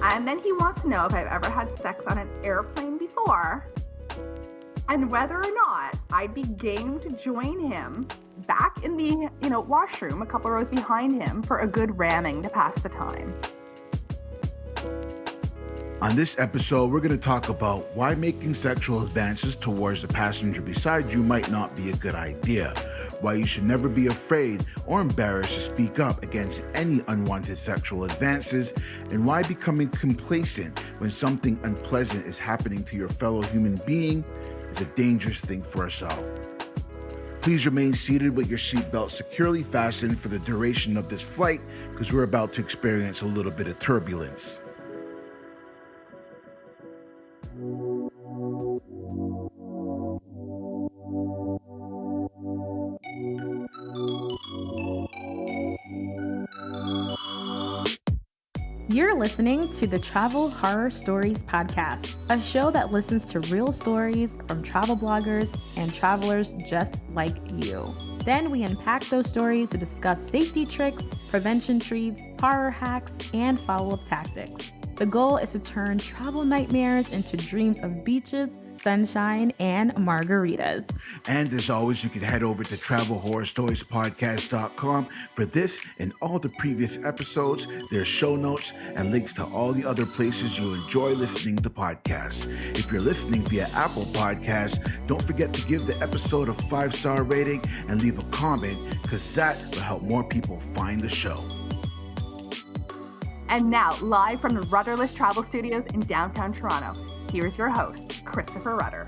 And then he wants to know if I've ever had sex on an airplane before, and whether or not I'd be game to join him back in the, washroom a couple rows behind him for a good ramming to pass the time. On this episode, we're going to talk about why making sexual advances towards the passenger beside you might not be a good idea, why you should never be afraid or embarrassed to speak up against any unwanted sexual advances, and why becoming complacent when something unpleasant is happening to your fellow human being is a dangerous thing for us all. Please remain seated with your seatbelt securely fastened for the duration of this flight, because we're about to experience a little bit of turbulence. You're listening to the Travel Horror Stories podcast, a show that listens to real stories from travel bloggers and travelers just like you. Then we unpack those stories to discuss safety tricks, prevention treats, horror hacks, and follow-up tactics. The goal is to turn travel nightmares into dreams of beaches, sunshine, and margaritas. And as always, you can head over to travelhorrorstoriespodcast.com for this and all the previous episodes. There's show notes and links to all the other places you enjoy listening to podcasts. If you're listening via Apple Podcasts, don't forget to give the episode a 5-star rating and leave a comment, because that will help more people find the show. And now, live from the Rudderless Travel Studios in downtown Toronto, here's your host, Christopher Rudder.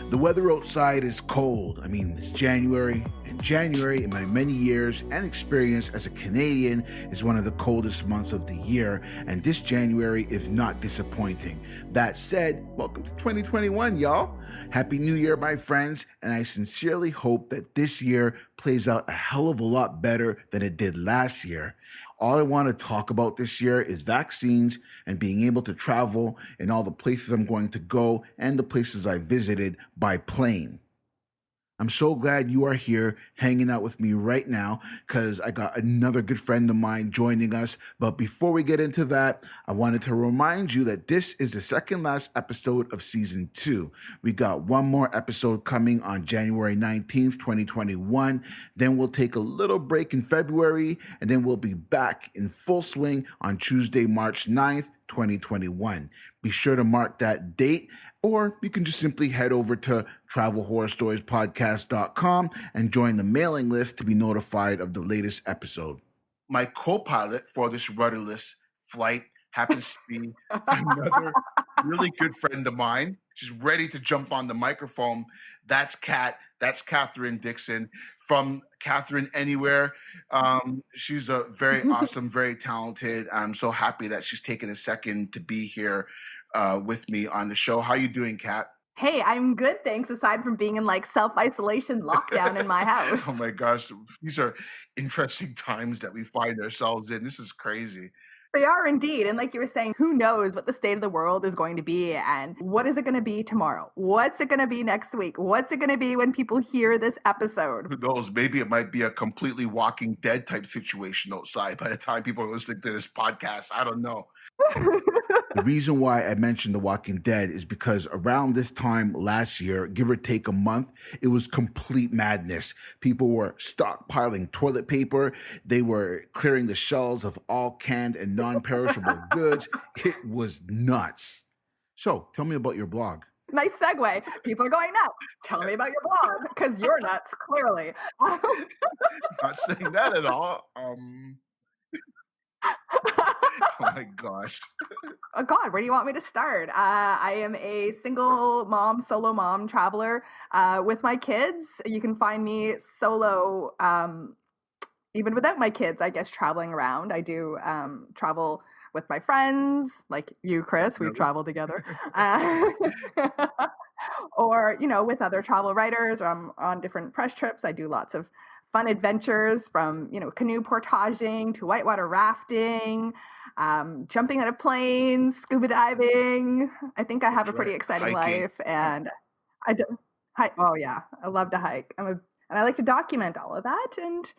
The weather outside is cold. It's January, and January, in my many years and experience as a Canadian, is one of the coldest months of the year, and this January is not disappointing. That said, welcome to 2021, y'all. Happy New Year, my friends, and I sincerely hope that this year plays out a hell of a lot better than it did last year. All I want to talk about this year is vaccines and being able to travel in all the places I'm going to go and the places I visited by plane. I'm so glad you are here hanging out with me right now, because I got another good friend of mine joining us. But before we get into that, I wanted to remind you that this is the second last episode of season 2. We got one more episode coming on January 19th, 2021. Then we'll take a little break in February, and then we'll be back in full swing on Tuesday, March 9th, 2021. Be sure to mark that date, or you can just simply head over to travelhorrorstoriespodcast.com and join the mailing list to be notified of the latest episode. My co-pilot for this rudderless flight happens to be another really good friend of mine. She's ready to jump on the microphone. That's Kathryn Dickson from Kathryn Anywhere. She's a very awesome, very talented. I'm so happy that she's taken a second to be here with me on the show. How you doing, Kat? Hey, I'm good, thanks, aside from being in self-isolation lockdown in my house. Oh my gosh, these are interesting times that we find ourselves in. This is crazy. They are indeed. And like you were saying, who knows what the state of the world is going to be, and what is it going to be tomorrow? What's it going to be next week? What's it going to be when people hear this episode? Who knows? Maybe it might be a completely Walking Dead type situation outside by the time people are listening to this podcast. I don't know. The reason why I mentioned The Walking Dead is because around this time last year, give or take a month, it was complete madness. People were stockpiling toilet paper. They were clearing the shelves of all canned and non-perishable goods. It was nuts. So tell me about your blog. Nice segue. People are going nuts. Tell me about your blog, because you're nuts, clearly. Not saying that at all. Oh my gosh. Oh God, where do you want me to start? I am a single mom, solo mom traveler with my kids. You can find me solo, even without my kids, I guess, traveling around. I do travel with my friends, like you, Chris. We've traveled together. Or, with other travel writers. I'm on different press trips. I do lots of fun adventures, from canoe portaging to whitewater rafting, jumping out of planes, scuba diving. I think I have a pretty exciting life, and I do hike. Oh yeah, I love to hike. And I like to document all of that, and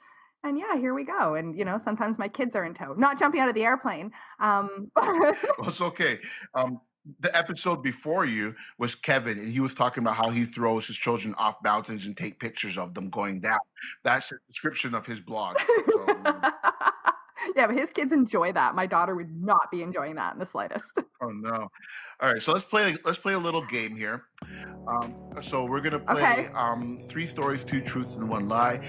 And yeah, here we go. And sometimes my kids are in tow, not jumping out of the airplane. Well, it's okay. Um, the episode before you was Kevin, and he was talking about how he throws his children off mountains and take pictures of them going down. That's the description of his blog. So, Yeah, but his kids enjoy that. My daughter would not be enjoying that in the slightest. oh no. All right, so let's play a little game here. So we're gonna play Okay. 3 stories, 2 truths, and 1 lie.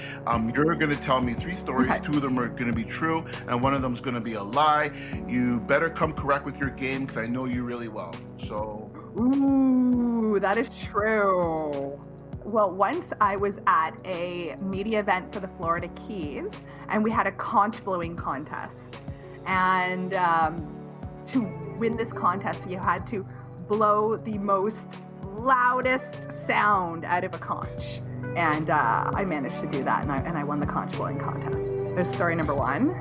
You're gonna tell me 3 stories. Okay. 2 of them are gonna be true, and one of them is gonna be a lie. You better come correct with your game because I know you really well. So Ooh, that is true. Well, once I was at a media event for the Florida Keys, and we had a conch blowing contest. And to win this contest, you had to blow the most loudest sound out of a conch. And I managed to do that, and I won the conch blowing contest. There's story number one.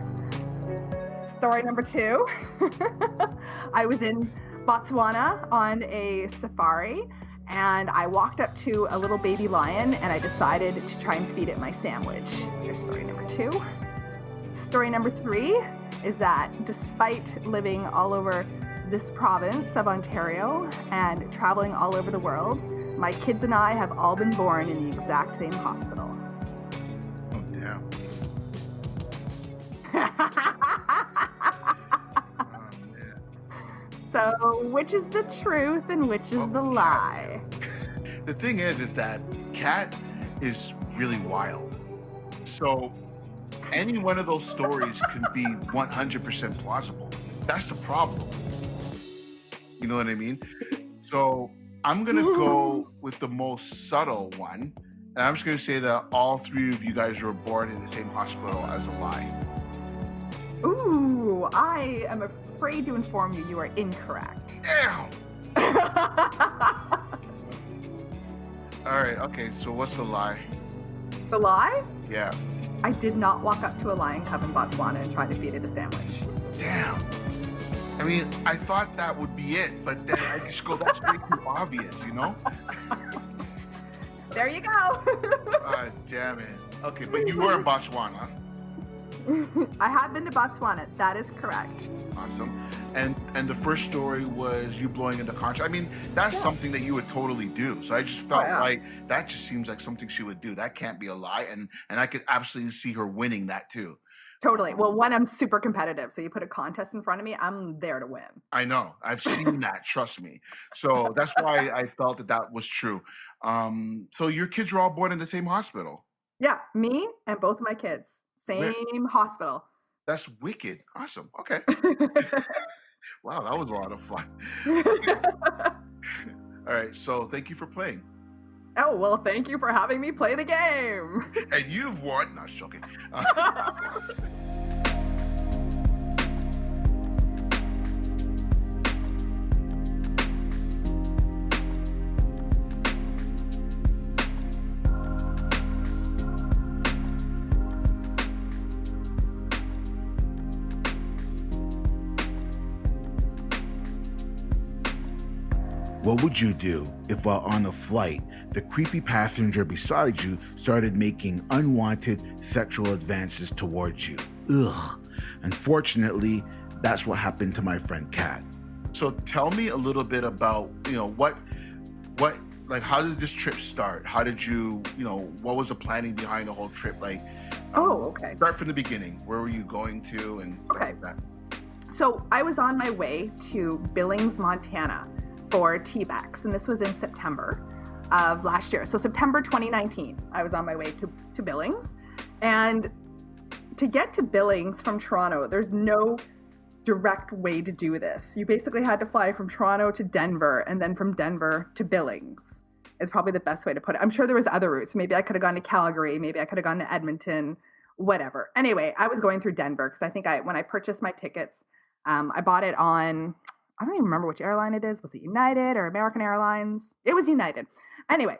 Story number two. I was in Botswana on a safari, and I walked up to a little baby lion and I decided to try and feed it my sandwich. Here's story number two. Story number three is that despite living all over this province of Ontario and traveling all over the world, my kids and I have all been born in the exact same hospital. oh damn. Oh man. So, which is the truth and which is the lie? The thing is that Cat is really wild. So any one of those stories can be 100% plausible. That's the problem. You know what I mean? So I'm gonna go with the most subtle one, and I'm just gonna say that all 3 of you guys were born in the same hospital as a lie. Ooh, I am afraid to inform you are incorrect. Damn. All right. Okay. So what's the lie? The lie? Yeah. I did not walk up to a lion cub in Botswana and try to feed it a sandwich. Damn. I mean, I thought that would be it, but then I just go, that's way too obvious, you know? There you go. Damn it. Okay, but you were in Botswana. I have been to Botswana. That is correct. Awesome. And the first story was you blowing in the conch. I mean, that's something that you would totally do. So I just felt like that just seems like something she would do. That can't be a lie. And I could absolutely see her winning that too. Totally. Well, one, I'm super competitive. So you put a contest in front of me, I'm there to win. I know. I've seen that. Trust me. So that's why I felt that was true. So your kids were all born in the same hospital. Yeah, me and both of my kids. Same hospital. That's wicked. Awesome. Okay. Wow, that was a lot of fun. All right. So thank you for playing. Oh, well, thank you for having me play the game. And you've won. Not joking. What would you do if while on a flight, the creepy passenger beside you started making unwanted sexual advances towards you? Ugh. Unfortunately, that's what happened to my friend Kat. So tell me a little bit about, what, like, how did this trip start? How did you, what was the planning behind the whole trip? Like, Okay. Start from the beginning. Where were you going to and stuff like that? So I was on my way to Billings, Montana for TBEX, and this was in September of last year. So September 2019, I was on my way to Billings. And to get to Billings from Toronto, there's no direct way to do this. You basically had to fly from Toronto to Denver, and then from Denver to Billings is probably the best way to put it. I'm sure there was other routes. Maybe I could have gone to Calgary. Maybe I could have gone to Edmonton, whatever. Anyway, I was going through Denver because I think when I purchased my tickets, I bought it on, I don't even remember which airline it is. Was it United or American Airlines? It was United. Anyway,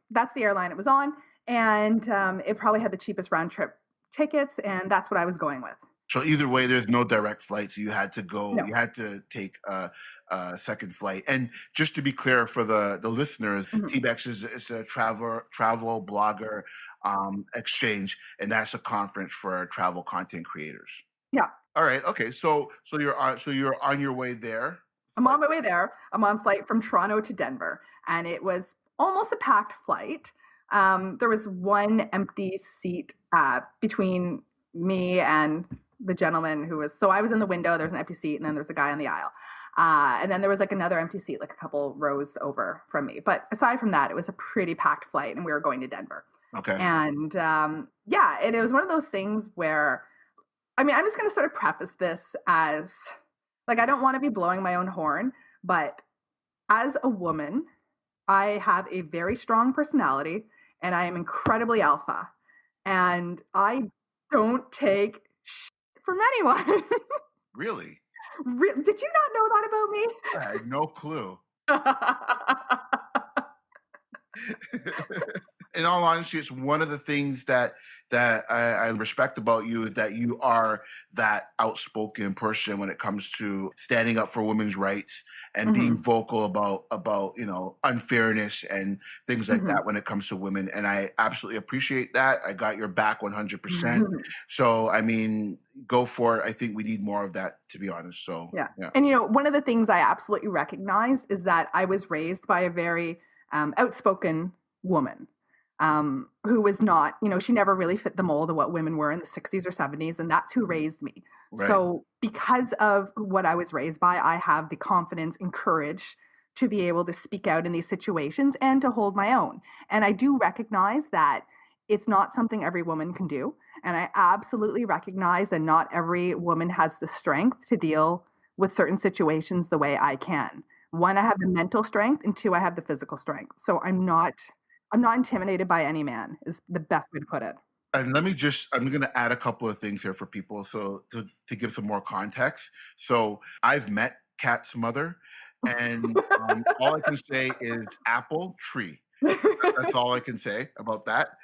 that's the airline it was on. And it probably had the cheapest round trip tickets. And that's what I was going with. So either way, there's no direct flight. So you had to go, No. You had to take a second flight. And just to be clear for the listeners, Mhm. TBEX is a travel blogger exchange, and that's a conference for travel content creators. Yeah. All right. Okay. So you're on your way there. I'm on my way there. I'm on flight from Toronto to Denver, and it was almost a packed flight. There was one empty seat between me and the gentleman who was. So I was in the window. There was an empty seat, and then there was a guy on the aisle, and then there was like another empty seat, like a couple rows over from me. But aside from that, it was a pretty packed flight, and we were going to Denver. Okay. And yeah, and it was one of those things where, I mean, I'm just going to sort of preface this as like, I don't want to be blowing my own horn, but as a woman, I have a very strong personality and I am incredibly alpha. And I don't take shit from anyone. Really? Did you not know I had no clue. that about me? In all honesty, it's one of the things that I respect about you is that you are that outspoken person when it comes to standing up for women's rights and being Mhm, vocal about unfairness and things like mhm. that when it comes to women. And I absolutely appreciate that. I got your back 100%. So I mean, go for it. I think we need more of that, to be honest. So Yeah. yeah. And, one of the things I absolutely recognize is that I was raised by a very outspoken woman who was not, she never really fit the mold of what women were in the 60s or 70s. And that's who raised me. Right. So, because of what I was raised by, I have the confidence and courage to be able to speak out in these situations and to hold my own. And I do recognize that it's not something every woman can do. And I absolutely recognize that not every woman has the strength to deal with certain situations the way I can. One, I have the mental strength, and two, I have the physical strength. So I'm not intimidated by any man is the best way to put it. And I'm going to add a couple of things here for people. So to give some more context. So I've met Kat's mother, and all I can say is apple tree. That's all I can say about that.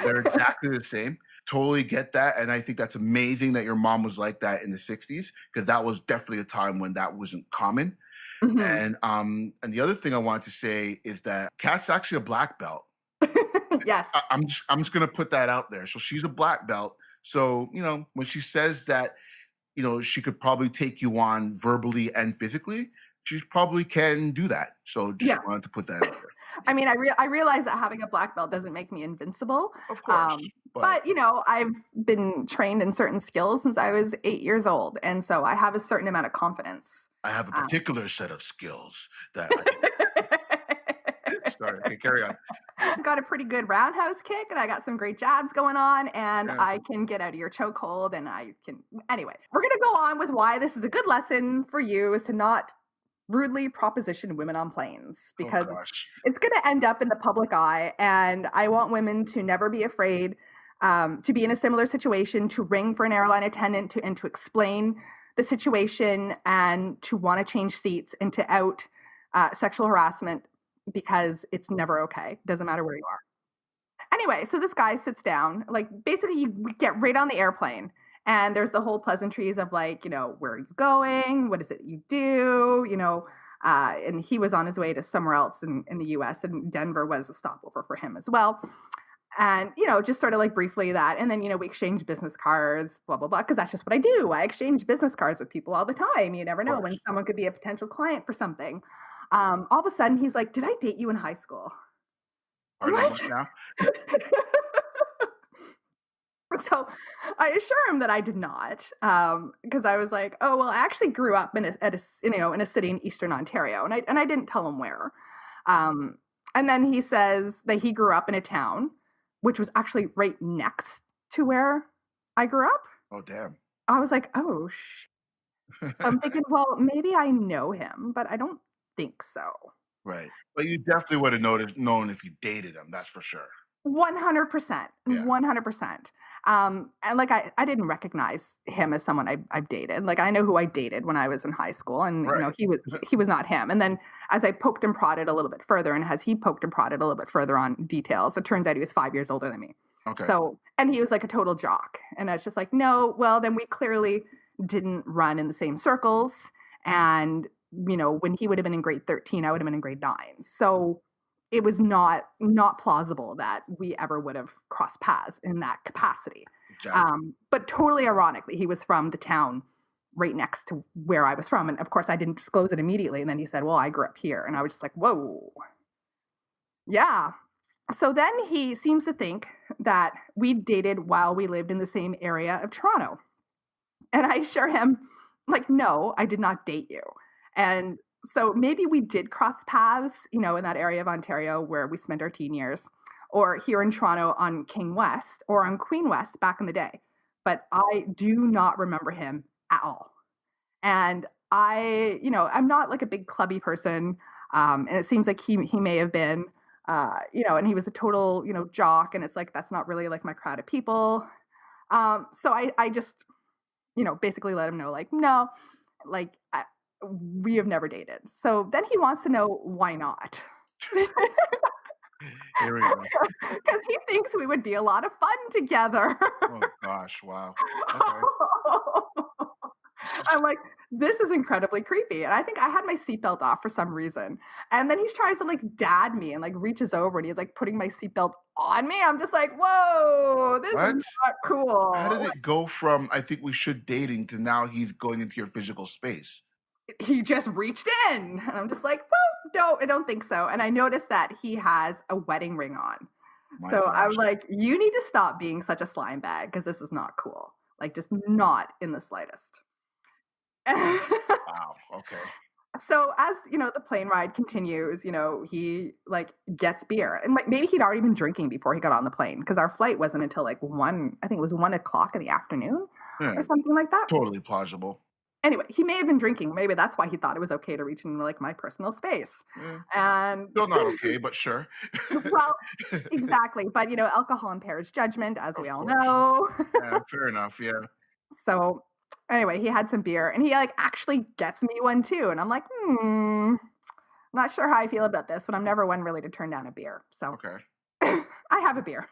They're exactly the same. Totally get that. And I think that's amazing that your mom was like that in the 60s, because that was definitely a time when that wasn't common. Mhm. And the other thing I wanted to say is that Kat's actually a black belt. Yes. I'm just gonna put that out there. So she's a black belt. So when she says that she could probably take you on verbally and physically, she probably can do that. So just Yeah. wanted to put that out there. I mean, I realize that having a black belt doesn't make me invincible. Of Um, course, but but I've been trained in certain skills since I was 8 years old, and so I have a certain amount of confidence. I have a Um, particular set of skills that I can. Sorry. Okay, carry on. I've got a pretty good roundhouse kick, and I got some great jabs going on, and Yeah. I can get out of your chokehold, and I can. Anyway, we're gonna go on with why this is a good lesson for you is to not rudely proposition women on planes Oh because gosh. it's going to end up in the public eye. And I want women to never be afraid to be in a similar situation, to ring for an airline attendant and to explain the situation and to want to change seats and to out sexual harassment because it's never okay. Doesn't matter where you are. Anyway, so this guy sits down, like basically you get right on the airplane and there's the whole pleasantries of like, where are you going? What is it you do? And he was on his way to somewhere else in the US and Denver was a stopover for him as well. And, just sort of like briefly that. And then, we exchange business cards, blah, blah, blah, because that's just what I do. I exchange business cards with people all the time. You never Of know when course. someone could be a potential client for something. All of a sudden he's like, did I date you in high school? I'm Pardon what like, now? so I assure him that I did not, because I was like, "Oh well, I actually grew up in a city in Eastern Ontario," and I didn't tell him where. Um, and then he says that he grew up in a town, which was actually right next to where I grew up. Oh damn. I was like, "Oh," I'm thinking, well, maybe I know him, but I don't think so. Right. But you definitely would have known if you dated him, that's for sure. 100%, Yeah. 100%. And like I didn't recognize him as someone I've dated. Like I know who I dated when I was in high school, and Right. he was not him. And then as I poked and prodded a little bit further, and as he poked and prodded a little bit further on details, it turns out he was 5 years older than me. Okay. So and he was like a total jock, and I was just like, no, well then we clearly didn't run in the same circles, and when he would have been in grade 13, I would have been in grade 9. So it was not plausible that we ever would have crossed paths in that capacity. Exactly. But totally ironically, he was from the town right next to where I was from, and of course, I didn't disclose it immediately. And then he said, "Well, I grew up here," and I was just like, "Whoa, yeah." So then he seems to think that we dated while we lived in the same area of Toronto. And I assure him, like, no, I did not date you. And so maybe we did cross paths, in that area of Ontario where we spent our teen years, or here in Toronto on King West or on Queen West back in the day. But I do not remember him at all. And I'm not like a big clubby person. And it seems like he may have been, and he was a total, jock. And it's like, that's not really like my crowd of people. So I just basically let him know, like, no, like, we have never dated. So then he wants to know why not. Here we go. Because he thinks we would be a lot of fun together. Oh gosh, wow. Okay. I'm like, this is incredibly creepy. And I think I had my seatbelt off for some reason. And then he tries to like dad me and like reaches over and he's like putting my seatbelt on me. I'm just like, whoa, this What? is not How did cool. it go from I think we should dating to now he's going into your physical space? He just reached in. And I'm just like, well, no, I don't think so. And I noticed that he has a wedding ring on. My So I'm gosh. like, you need to stop being such a slime bag because this is not cool. Like, just not in the slightest. Wow. Okay. So as the plane ride continues, he like gets beer, and like maybe he'd already been drinking before he got on the plane because our flight wasn't until like 1, I think it was 1 o'clock in the afternoon Yeah, or something like that. totally plausible. Anyway, he may have been drinking. Maybe that's why he thought it was okay to reach into like my personal space. Yeah. And Still not okay, but sure. well, exactly. But alcohol impairs judgment, as we Of all course. know. Yeah, fair enough. Yeah. So anyway, he had some beer and he like actually gets me one too. And I'm like, not sure how I feel about this, but I'm never one really to turn down a beer. So Okay. I have a beer.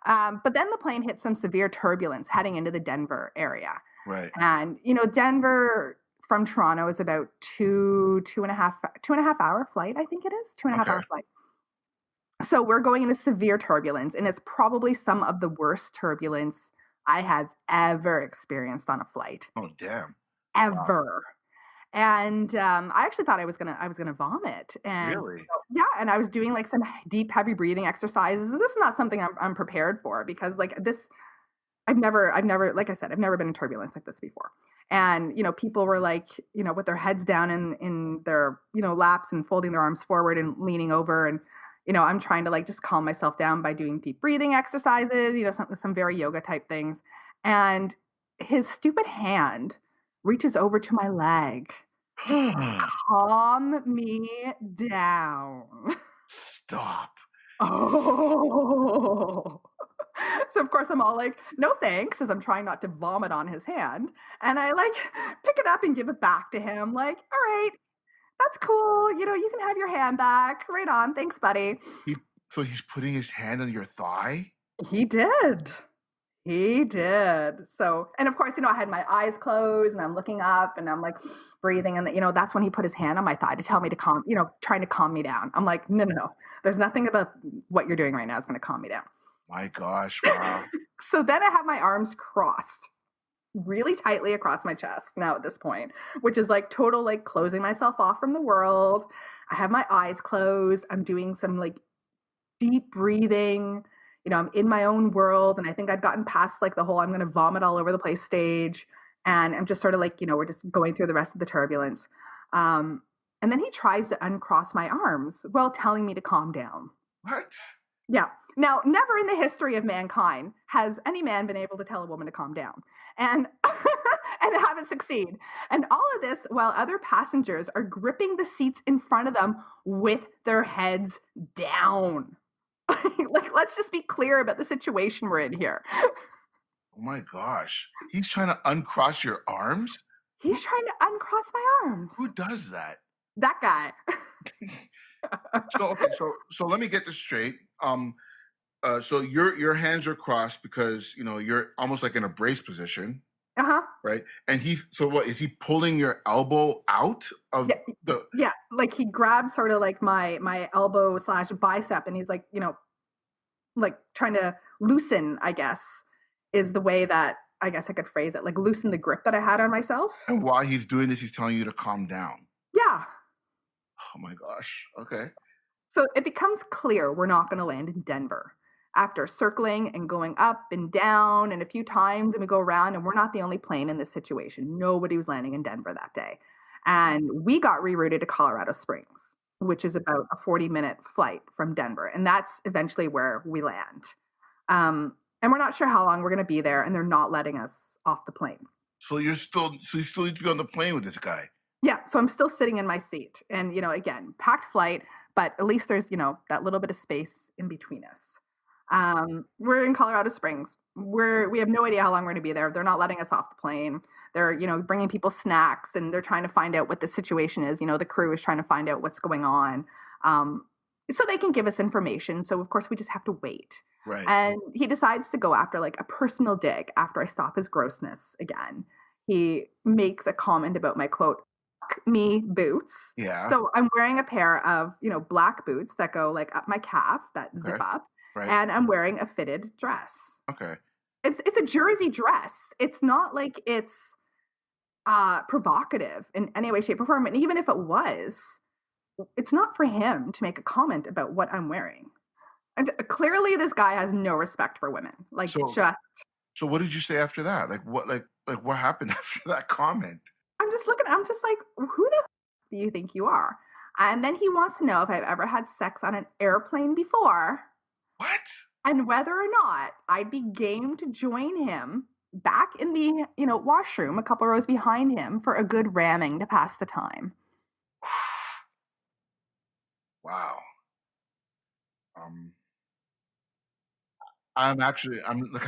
But then the plane hit some severe turbulence heading into the Denver area. Right. And, Denver from Toronto is about two and a half hour flight, I think it is, 2.5 hour Okay. flight. So we're going into severe turbulence, and it's probably some of the worst turbulence I have ever experienced on a flight, Oh damn. Wow. ever. And I actually thought I was gonna vomit, and Really? yeah, and I was doing like some deep, heavy breathing exercises. This is not something I'm prepared for because like this, I've never, like I said, I've never been in turbulence like this before. And people were like, with their heads down in their laps and folding their arms forward and leaning over, and I'm trying to like just calm myself down by doing deep breathing exercises, some very yoga type things, and his stupid hand reaches over to my leg to calm me down. Stop. Oh. So of course I'm all like, "No thanks," as I'm trying not to vomit on his hand, and I like pick it up and give it back to him like, "All right, that's cool, you can have your hand back. Right on. Thanks, buddy." He so he's putting his hand on your thigh? He did. He did. So, and of course, I had my eyes closed and I'm looking up and I'm like breathing. And, that's when he put his hand on my thigh to tell me to trying to calm me down. I'm like, no, no, no. There's nothing about what you're doing right now that's going to calm me down. My gosh, wow. So then I have my arms crossed really tightly across my chest now at this point, which is like total, like closing myself off from the world. I have my eyes closed. I'm doing some like deep breathing. I'm in my own world. And I think I'd gotten past like the whole I'm going to vomit all over the place stage. And I'm just sort of like, we're just going through the rest of the turbulence. And then he tries to uncross my arms while telling me to calm down. What? Yeah. Now, never in the history of mankind has any man been able to tell a woman to calm down and and have it succeed. And all of this while other passengers are gripping the seats in front of them with their heads down. Like, let's just be clear about the situation we're in here. Oh my gosh. He's trying to uncross your arms? He's trying to uncross my arms. Who does that? That guy. So okay, so let me get this straight. So your hands are crossed because you're almost like in a brace position. Uh-huh. right? And he's so what is he pulling your elbow out Yeah, of the yeah, like, he grabbed sort of, like, my elbow/bicep, slash bicep, and he's, like, like, trying to loosen, I guess, is the way that I guess I could phrase it, like, loosen the grip that I had on myself. and while he's doing this, he's telling you to calm down. Yeah. Oh my gosh. Okay. So it becomes clear we're not gonna land in Denver. After circling and going up and down and a few times, and we go around, and we're not the only plane in this situation. Nobody was landing in Denver that day. And we got rerouted to Colorado Springs, which is about a 40-minute flight from Denver. And that's eventually where we land. And we're not sure how long we're gonna be there, and they're not letting us off the plane. So you still need to be on the plane with this guy. Yeah, so I'm still sitting in my seat and, again, packed flight, but at least there's, that little bit of space in between us. We're in Colorado Springs. We have no idea how long we're going to be there. They're not letting us off the plane. They're, bringing people snacks, and they're trying to find out what the situation is. The crew is trying to find out what's going on. So they can give us information. So of course we just have to wait. Right. And he decides to go after like a personal dig after I stop his grossness again. He makes a comment about my quote, "Fuck me boots." Yeah. So I'm wearing a pair of, black boots that go like up my calf, that zip Okay. up, Right. and I'm wearing a fitted dress. Okay. It's a jersey dress. It's not like it's provocative in any way, shape, or form. And even if it was, it's not for him to make a comment about what I'm wearing. And clearly this guy has no respect for women. Like So just so what did you say after that? Like what happened after that comment? I'm just like, who the do you think you are? And then he wants to know if I've ever had sex on an airplane before What? and whether or not I'd be game to join him back in the, washroom a couple rows behind him for a good ramming to pass the time. Wow. Um I'm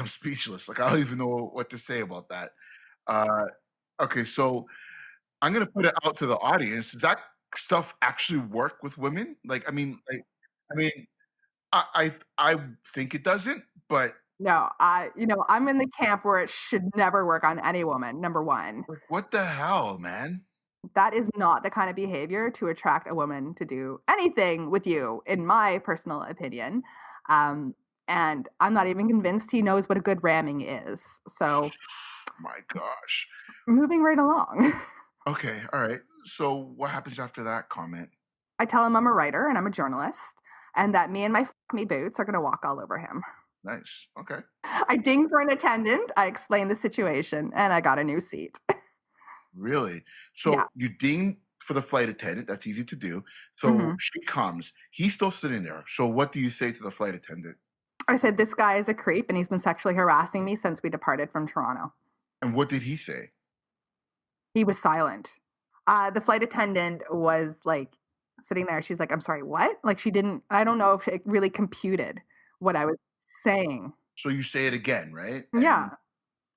speechless. Like I don't even know what to say about that. Uh okay, so I'm gonna put it out to the audience. Does that stuff actually work with women? I mean, I think it doesn't, but No, I'm in the camp where it should never work on any woman, number one. like, what the hell, man? That is not the kind of behavior to attract a woman to do anything with you, in my personal opinion. Um, and I'm not even convinced he knows what a good ramming is. So My gosh. moving right along. Okay, all right. So what happens after that comment? I tell him I'm a writer and I'm a journalist, and that me and my F me boots are gonna walk all over him. Nice. Okay. I ding for an attendant, I explain the situation, and I got a new seat. Really? Yeah. So you ding for the flight attendant. That's easy to do. So Mhm. she comes. He's still sitting there. So what do you say to the flight attendant? I said, "This guy is a creep, and he's been sexually harassing me since we departed from Toronto." And what did he say? He was silent. The flight attendant was, like, sitting there, she's like, "I'm sorry, what?" Like, she didn't I don't know if it really computed what I was saying. So you say it again, right? Yeah,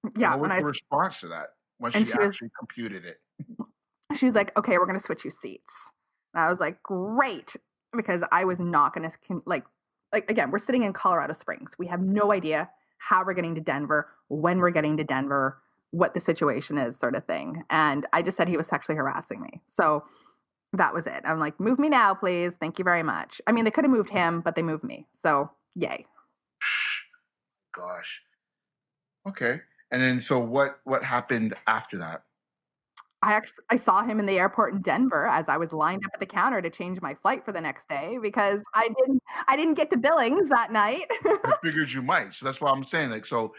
And yeah, what was when I the s response to that once and she actually computed it? she was like, "Okay, we're gonna switch you seats." And I was like, "Great," because I was not gonna again, we're sitting in Colorado Springs. We have no idea how we're getting to Denver, when we're getting to Denver, what the situation is, sort of thing. And I just said he was sexually harassing me. So that was it. I'm like, "Move me now, please. Thank you very much." I mean, they could have moved him, but they moved me. So yay. Gosh. Okay. And then so what happened after that? I saw him in the airport in Denver as I was lined up at the counter to change my flight for the next day because I didn't get to Billings that night. I figured you might. So that's why I'm saying like so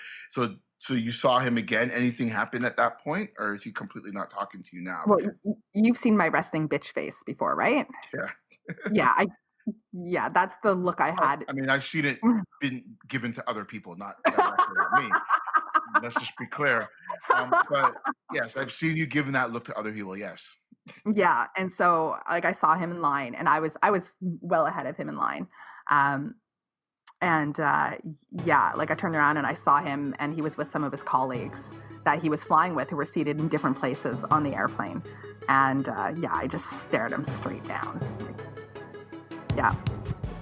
you saw him again. Anything happen at that point, or is he completely not talking to you now? Well, Because, you've seen my resting bitch face before, right? yeah. Yeah, yeah, that's the look I had. I mean, I've seen it been given to other people, not directly at me. Let's just be clear. But yes, I've seen you giving that look to other people. Yes. Yeah, and so, like, I saw him in line, and I was well ahead of him in line. Um, and, yeah, like, I turned around and I saw him, and he was with some of his colleagues that he was flying with who were seated in different places on the airplane. And, yeah, I just stared him straight down. Yeah.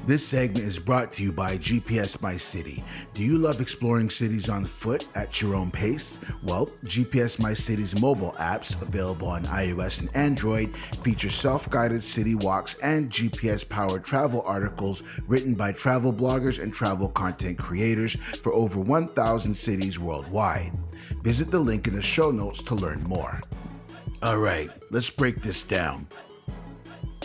This segment is brought to you by GPS My City. Do you love exploring cities on foot at your own pace? Well, GPS My City's mobile apps, available on iOS and Android, feature self-guided city walks and GPS-powered travel articles written by travel bloggers and travel content creators for over 1,000 cities worldwide. Visit the link in the show notes to learn more. All right, let's break this down.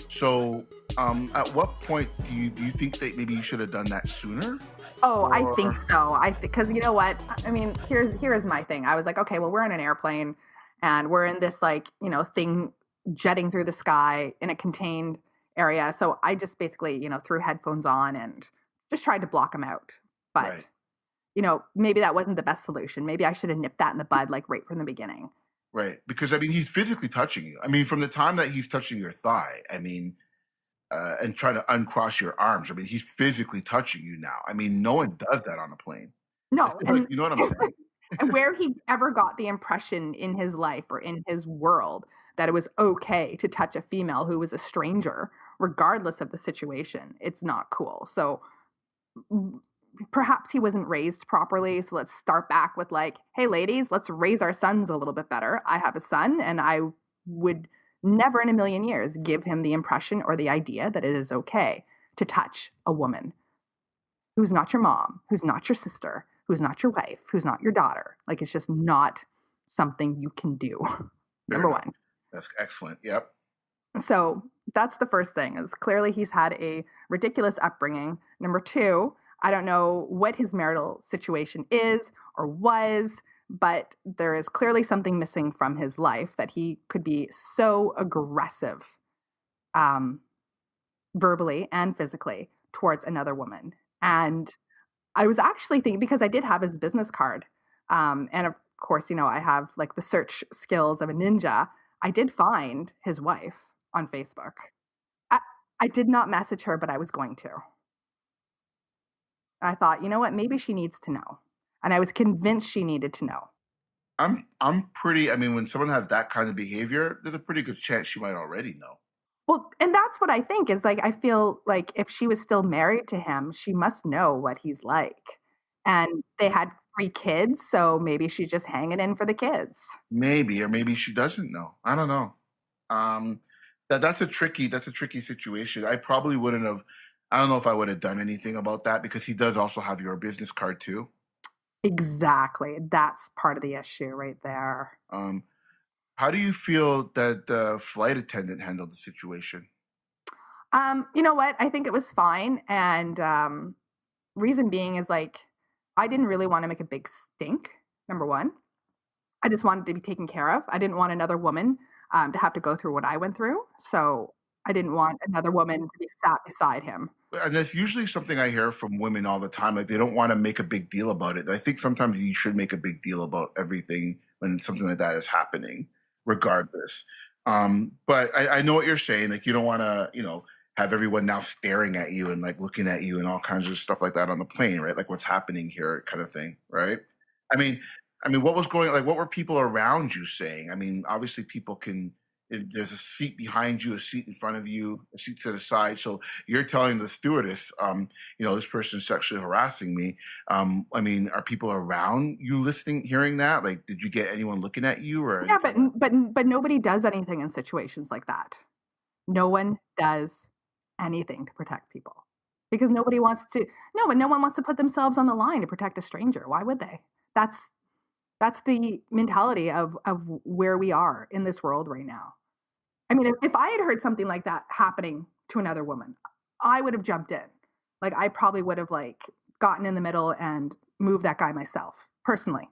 So, at what point do you think that maybe you should have done that sooner? Oh, I think Or so. Because you know what? I mean, here's my thing. I was like, okay, well, we're in an airplane and we're in this like, thing jetting through the sky in a contained area. So I just basically, threw headphones on and just tried to block them out. But, right, maybe that wasn't the best solution. Maybe I should have nipped that in the bud like right from the beginning. right. Because I mean, he's physically touching you. I mean, from the time that he's touching your thigh, I mean, and trying to uncross your arms. I mean, he's physically touching you now. I mean, no one does that on a plane. No, Like, and you know what I'm saying? and where he ever got the impression in his life or in his world that it was okay to touch a female who was a stranger, regardless of the situation, it's not cool. So m- perhaps he wasn't raised properly. So let's start back with like, hey, ladies, let's raise our sons a little bit better. I have a son, and I would never in a million years give him the impression or the idea that it is okay to touch a woman who's not your mom, who's not your sister, who's not your wife, who's not your daughter. Like, it's just not something you can do. Fair Number enough. one. That's excellent. Yep. So that's the first thing, is clearly he's had a ridiculous upbringing. Number two, I don't know what his marital situation is or was, but there is clearly something missing from his life that he could be so aggressive, um, verbally and physically, towards another woman. And I was actually thinking, because I did have his business card, and of course, I have like the search skills of a ninja. I did find his wife on Facebook. I, I did not message her, but I was going to. I thought, you know what, maybe she needs to know. And I was convinced she needed to know. I'm pretty. I mean, when someone has that kind of behavior, there's a pretty good chance she might already know. Well, and that's what I think is like, I feel like if she was still married to him, she must know what he's like. And they had 3 kids, so maybe she's just hanging in for the kids. Maybe, or maybe she doesn't know. I don't know. Um, that's a tricky situation. I probably wouldn't have. I don't know if I would have done anything about that because he does also have your business card too. Exactly. That's part of the issue right there. Um, how do you feel that the flight attendant handled the situation? You know what? I think it was fine. And reason being is like, I didn't really want to make a big stink, number one. I just wanted to be taken care of. I didn't want another woman to have to go through what I went through. So I didn't want another woman to be sat beside him. And that's usually something I hear from women all the time. Like they don't want to make a big deal about it. I think sometimes you should make a big deal about everything when something like that is happening, regardless. But I know what you're saying. Like you don't want to, have everyone now staring at you and like looking at you and all kinds of stuff like that on the plane, right? Like what's happening here, kind of thing, right? I mean, what was going like? What were people around you saying? I mean, obviously, people can. There's a seat behind you, a seat in front of you, a seat to the side. So you're telling the stewardess, this person is sexually harassing me. I mean, are people around you listening, hearing that? Like, did you get anyone looking at you or Yeah, anything? but nobody does anything in situations like that. No one does anything to protect people because nobody wants to. No, but no one wants to put themselves on the line to protect a stranger. Why would they? That's the mentality of where we are in this world right now. I mean, if I had heard something like that happening to another woman, I would have jumped in. Like I probably would have like gotten in the middle and moved that guy myself personally.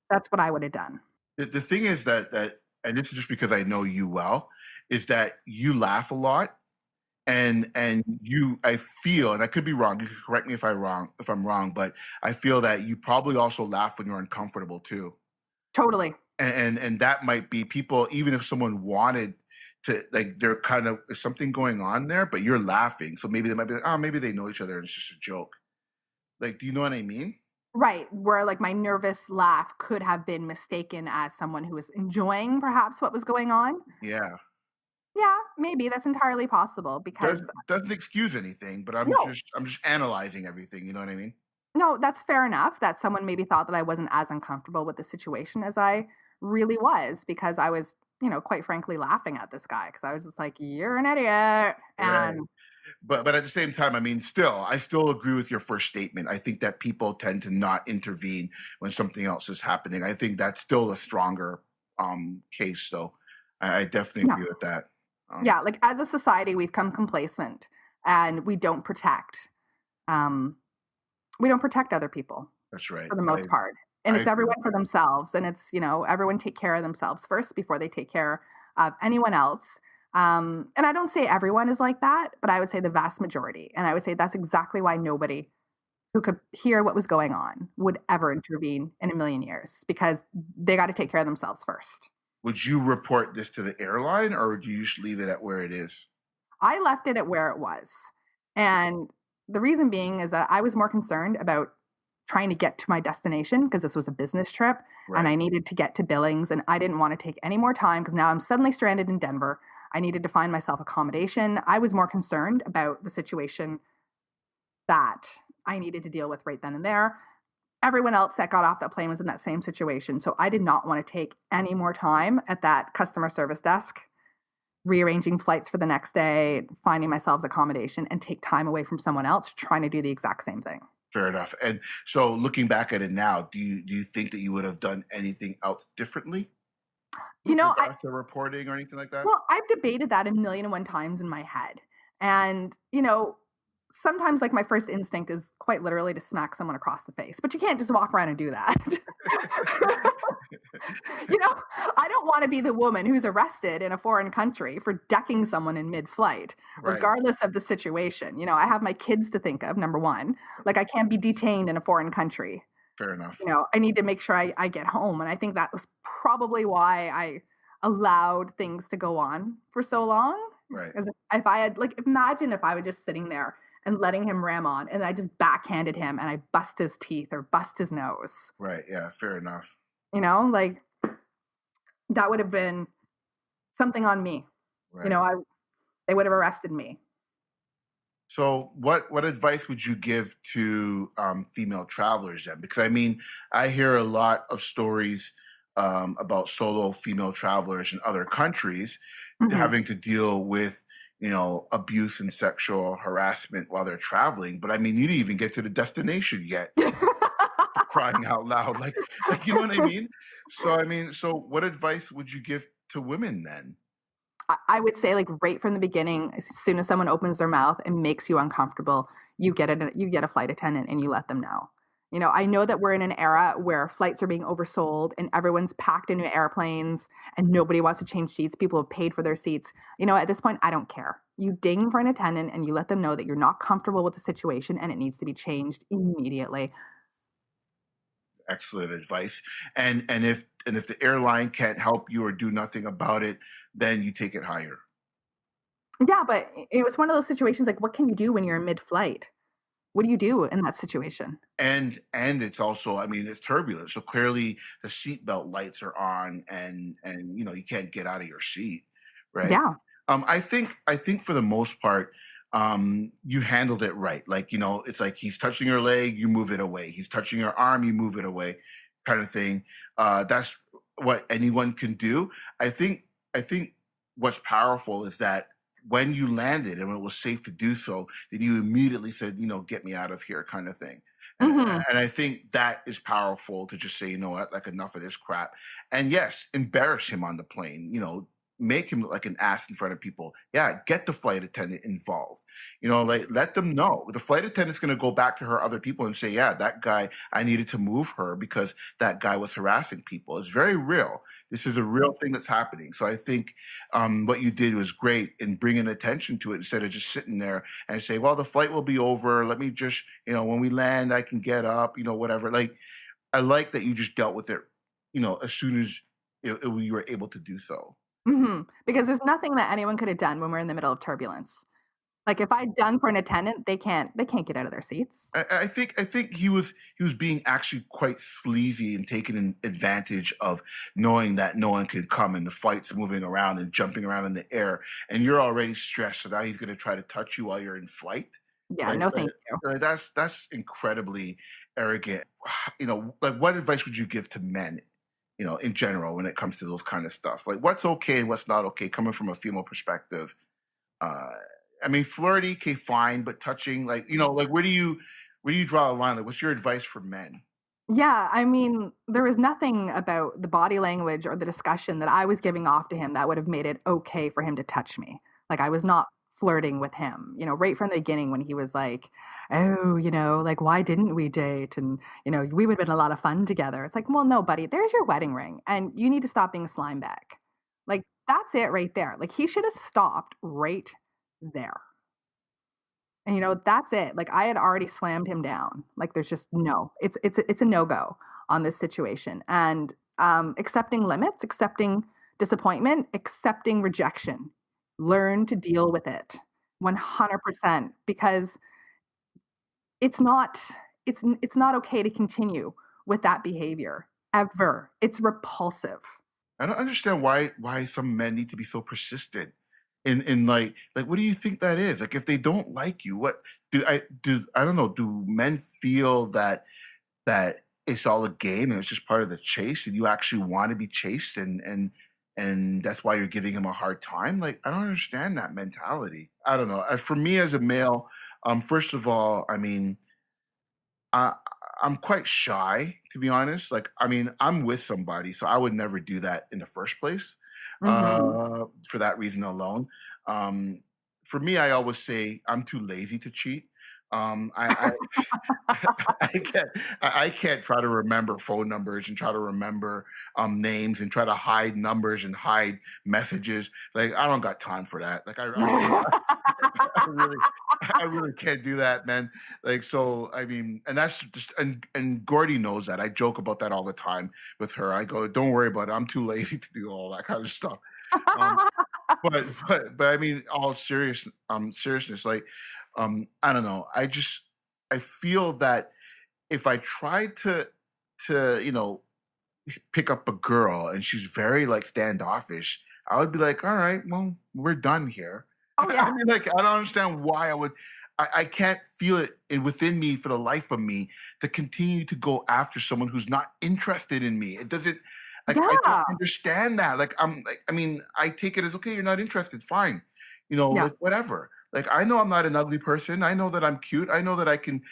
That's what I would have done. The thing is that, and this is just because I know you well, is that you laugh a lot and you I feel, and I could be wrong, you can correct me if I'm wrong, but I feel that you probably also laugh when you're uncomfortable too. Totally. And that might be people, even if someone wanted to, like, they're kind of there's something going on there, but you're laughing. So maybe they might be like, oh, maybe they know each other and it's just a joke. Like, do you know what I mean? Right, where like my nervous laugh could have been mistaken as someone who was enjoying perhaps what was going on. Yeah. Yeah, maybe that's entirely possible because Doesn't excuse anything, but no, I'm just analyzing everything, you know what I mean? no, that's fair enough that someone maybe thought that I wasn't as uncomfortable with the situation as I really was because I was, quite frankly laughing at this guy because I was just like, "You're an idiot." Right. And But at the same time, I mean, still, I still agree with your first statement. I think that people tend to not intervene when something else is happening. I think that's still a stronger case. So I definitely yeah, agree with that. Um, yeah, like as a society, we've come complacent and um, we don't protect other people that's right. for the most part. And I it's agree everyone with for that. themselves. And it's, everyone take care of themselves first before they take care of anyone else. And I don't say everyone is like that, but I would say the vast majority. And I would say that's exactly why nobody who could hear what was going on would ever intervene in a million years because they got to take care of themselves first. Would you report this to the airline or would you just leave it at where it is? I left it at where it was. And the reason being is that I was more concerned about trying to get to my destination because this was a business trip and Right. I needed to get to Billings and I didn't want to take any more time because now I'm suddenly stranded in Denver. I needed to find myself accommodation. I was more concerned about the situation that I needed to deal with right then and there. Everyone else that got off that plane was in that same situation. So I did not want to take any more time at that customer service desk rearranging flights for the next day, finding myself accommodation, and take time away from someone else trying to do the exact same thing. Fair enough. And so looking back at it now, do you think that you would have done anything else differently You with know, I regards to reporting or anything like that? well, I've debated that a million and one times in my head. And, sometimes like my first instinct is quite literally to smack someone across the face, but you can't just walk around and do that. You know, I don't want to be the woman who's arrested in a foreign country for decking someone in mid-flight, Right. regardless of the situation. I have my kids to think of, number one. Like, I can't be detained in a foreign country. Fair enough. I need to make sure I get home. And I think that was probably why I allowed things to go on for so long. Right. Because if I had, like, imagine if I was just sitting there and letting him ram on and I just backhanded him and I bust his teeth or bust his nose, Right. Yeah. Fair enough. like that would have been something on me. You Right. know, I they would have arrested me. So, what advice would you give to female travelers then? Because I mean, I hear a lot of stories about solo female travelers in other countries Mhm. having to deal with abuse and sexual harassment while they're traveling. But I mean, you didn't even get to the destination yet, for crying out loud! Like you know what I mean? So I mean, so what advice would you give to women then? I would say, like, right from the beginning, as soon as someone opens their mouth and makes you uncomfortable, you get a flight attendant and you let them know. I know that we're in an era where flights are being oversold and everyone's packed into airplanes and nobody wants to change seats. People have paid for their seats. At this point, I don't care. You ding for an attendant and you let them know that you're not comfortable with the situation and it needs to be changed immediately. Excellent advice. And if the airline can't help you or do nothing about it, then you take it higher. Yeah, but it was one of those situations like, what can you do when you're in mid-flight? What do you do in that situation? And it's also, I mean, it's turbulent. So clearly the seatbelt lights are on and you can't get out of your seat, right? Yeah. I think for the most part, you handled it right. Like, it's like he's touching your leg, you move it away. He's touching your arm, you move it away, kind of thing. That's what anyone can do. I think what's powerful is that when you landed and it was safe to do so, then you immediately said, get me out of here, kind of thing. And Mhm. and I think that is powerful to just say, you know what, like enough of this crap. And yes, embarrass him on the plane, make him look like an ass in front of people. Yeah, get the flight attendant involved. Like let them know. The flight attendant's gonna go back to her other people and say, yeah, that guy, I needed to move her because that guy was harassing people. It's very real. This is a real thing that's happening. So I think what you did was great in bringing attention to it instead of just sitting there and say, well, the flight will be over. Let me just, when we land, I can get up, whatever. Like, I like that you just dealt with it, as soon as you were able to do so. Mhm. Because there's nothing that anyone could have done when we're in the middle of turbulence. Like if I'd done for an attendant, they can't get out of their seats. I think he was being actually quite sleazy and taking advantage of knowing that no one can come and the flight's moving around and jumping around in the air and you're already stressed. So now he's going to try to touch you while you're in flight. Yeah, Like, no thank you. that's incredibly arrogant. Like what advice would you give to men? In general, when it comes to those kind of stuff, like what's okay and what's not okay, coming from a female perspective. Uh, I mean, flirty, okay, fine, but touching, like, like where do you draw a line? Like, what's your advice for men? Yeah, I mean, there was nothing about the body language or the discussion that I was giving off to him that would have made it okay for him to touch me. Like, I was not flirting with him, right from the beginning when he was like, "Oh, like, why didn't we date? And, we would have been a lot of fun together." It's like, well, no, buddy, there's your wedding ring, and you need to stop being a slime bag. Like, that's it right there. Like, he should have stopped right there. And, that's it. Like, I had already slammed him down. Like, there's just no. It's a no-go on this situation. And, accepting limits, accepting disappointment, accepting rejection. Learn to deal with it 100% because it's not okay to continue with that behavior ever. It's repulsive. I don't understand why some men need to be so persistent. In like what do you think that is? Like if they don't like you, what do I don't know, do men feel that it's all a game and it's just part of the chase and you actually want to be chased and that's why you're giving him a hard time? Like I don't understand that mentality. I don't know. For me as a male, first of all, I mean, I I'm quite shy, to be honest. Like, I mean, I'm with somebody, so I would never do that in the first place, Mhm. for that reason alone. Um, for me, I always say I'm too lazy to cheat. I I can't try to remember phone numbers and try to remember names and try to hide numbers and hide messages. Like I don't got time for that. Like I really I really I really can't do that, man. Like, so I mean, and that's just and Gordy knows that. I joke about that all the time with her. I go, "Don't worry about it. I'm too lazy to do all that kind of stuff." Um, but I mean, all seriousness, like, I don't know. I feel that if I tried to pick up a girl and she's very like standoffish, I would be like, all right, well, we're done here. Oh, I yeah. mean, like, I don't understand why I would. I can't feel it within me for the life of me to continue to go after someone who's not interested in me. It doesn't. Like, I don't Yeah. understand that. Like, I'm like, I mean, I take it as okay. You're not interested. Fine, Yeah. like whatever. Like, I know I'm not an ugly person. I know that I'm cute. I know that I can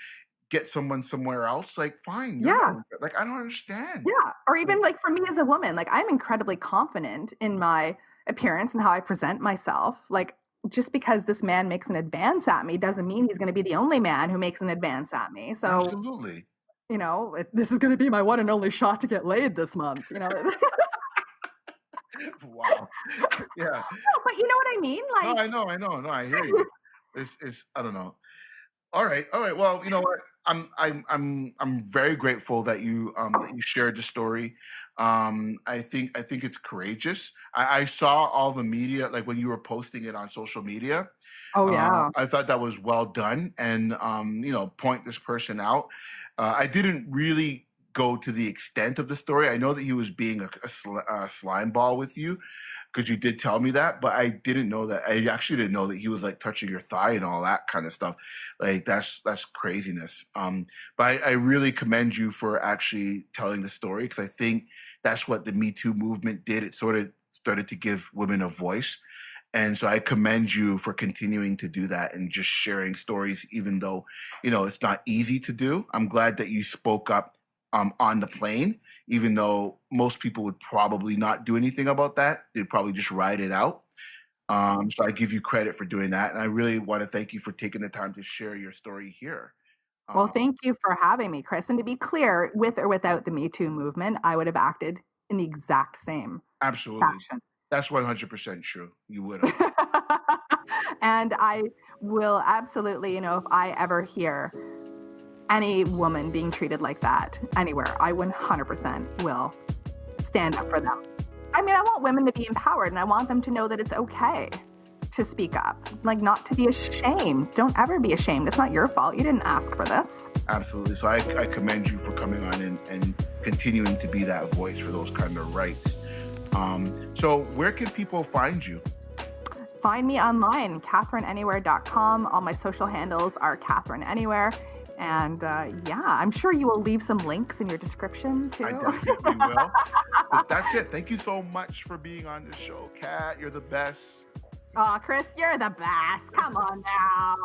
get someone somewhere else. Like, fine, you're not. Yeah. Like, I don't understand. Yeah. Or Like, even like for me as a woman, like I'm incredibly confident in my appearance and how I present myself. Like just because this man makes an advance at me doesn't mean he's going to be the only man who makes an advance at me. So, absolutely. this is going to be my one and only shot to get laid this month. Wow. Yeah. No, but you know what I mean? No, Like, I know, I know. No, I hear you. It's I don't know. All right, all right. Well, you know what? I'm very grateful that you shared the story. I think it's courageous. I saw all the media, like when you were posting it on social media. oh yeah. I thought that was well done, and point this person out. I didn't really go to the extent of the story. I know that he was being a slime ball with you, because you did tell me that, but I didn't know that. I actually didn't know that he was like touching your thigh and all that kind of stuff. Like that's craziness. But I really commend you for actually telling the story, because I think that's what the Me Too movement did. It sort of started to give women a voice. And so I commend you for continuing to do that and just sharing stories, even though, it's not easy to do. I'm glad that you spoke up on the plane, even though most people would probably not do anything about that. They'd probably just ride it out. So I give you credit for doing that. And I really want to thank you for taking the time to share your story here. Well, Um, thank you for having me, Chris. And to be clear, with or without the Me Too movement, I would have acted in the exact same absolutely. fashion. That's 100% true. You would have. And I will absolutely, if I ever hear any woman being treated like that anywhere, I 100% will stand up for them. I mean, I want women to be empowered and I want them to know that it's okay to speak up, like not to be ashamed. Don't ever be ashamed. It's not your fault. You didn't ask for this. Absolutely. So I commend you for coming on and continuing to be that voice for those kind of rights. So where can people find you? Find me online, KathrynAnywhere.com. All my social handles are Kathryn Anywhere. And I'm sure you will leave some links in your description too. I definitely will. But that's it. Thank you so much for being on the show, Kat. You're the best. Oh, Chris, you're the best. Come on now.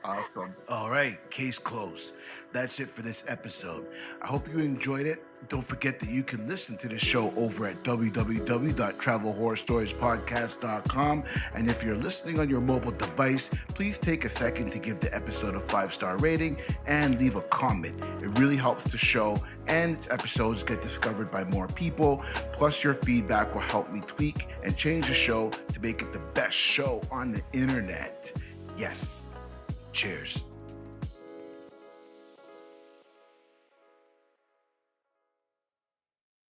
Awesome. All right, case closed. That's it for this episode. I hope you enjoyed it. Don't forget that you can listen to the show over at www.travelhorrorstoriespodcast.com. And if you're listening on your mobile device, please take a second to give the episode a 5-star rating and leave a comment. It really helps the show, and its episodes get discovered by more people. Plus, your feedback will help me tweak and change the show to make it the best show on the internet. Yes. Cheers.